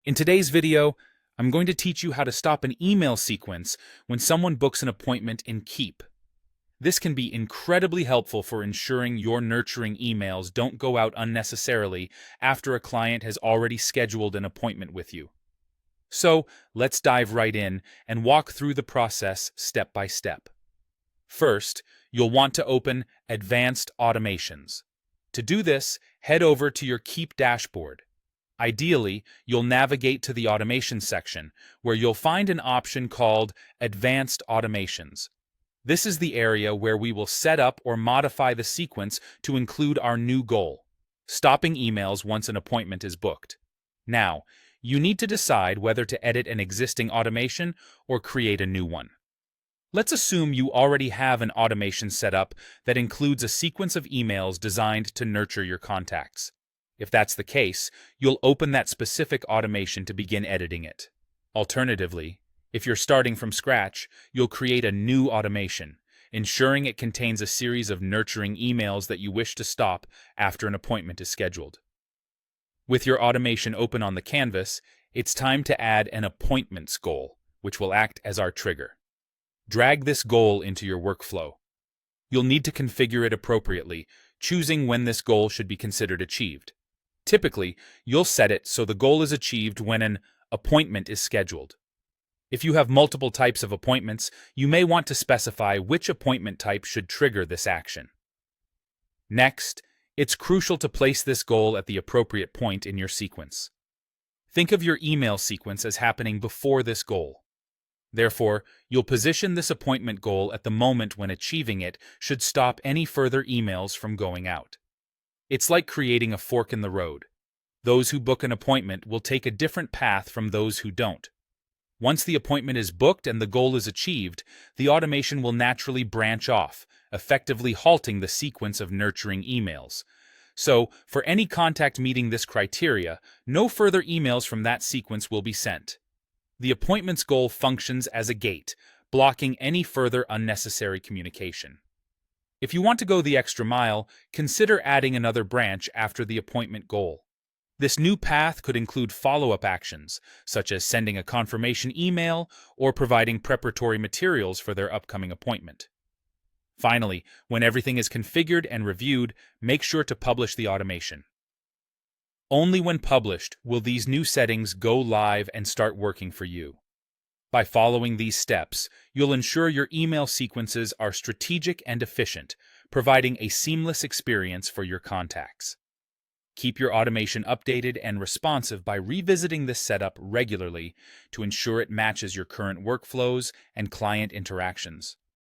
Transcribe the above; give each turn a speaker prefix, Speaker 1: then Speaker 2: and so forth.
Speaker 1: In today's video, I'm going to teach you how to stop an email sequence when someone books an appointment in Keap. This can be incredibly helpful for ensuring your nurturing emails don't go out unnecessarily after a client has already scheduled an appointment with you. So, let's dive right in and walk through the process step by step. First, you'll want to open Advanced Automations. To do this, head over to your Keap dashboard. Ideally, you'll navigate to the Automation section, where you'll find an option called Advanced Automations. This is the area where we will set up or modify the sequence to include our new goal, stopping emails once an appointment is booked. Now, you need to decide whether to edit an existing automation or create a new one. Let's assume you already have an automation set up that includes a sequence of emails designed to nurture your contacts. If that's the case, you'll open that specific automation to begin editing it. Alternatively, if you're starting from scratch, you'll create a new automation, ensuring it contains a series of nurturing emails that you wish to stop after an appointment is scheduled. With your automation open on the canvas, it's time to add an appointments goal, which will act as our trigger. Drag this goal into your workflow. You'll need to configure it appropriately, choosing when this goal should be considered achieved. Typically, you'll set it so the goal is achieved when an appointment is scheduled. If you have multiple types of appointments, you may want to specify which appointment type should trigger this action. Next, it's crucial to place this goal at the appropriate point in your sequence. Think of your email sequence as happening before this goal. Therefore, you'll position this appointment goal at the moment when achieving it should stop any further emails from going out. It's like creating a fork in the road. Those who book an appointment will take a different path from those who don't. Once the appointment is booked and the goal is achieved, the automation will naturally branch off, effectively halting the sequence of nurturing emails. So, for any contact meeting this criteria, no further emails from that sequence will be sent. The appointment's goal functions as a gate, blocking any further unnecessary communication. If you want to go the extra mile, consider adding another branch after the appointment goal. This new path could include follow-up actions, such as sending a confirmation email or providing preparatory materials for their upcoming appointment. Finally, when everything is configured and reviewed, make sure to publish the automation. Only when published will these new settings go live and start working for you. By following these steps, you'll ensure your email sequences are strategic and efficient, providing a seamless experience for your contacts. Keep your automation updated and responsive by revisiting this setup regularly to ensure it matches your current workflows and client interactions.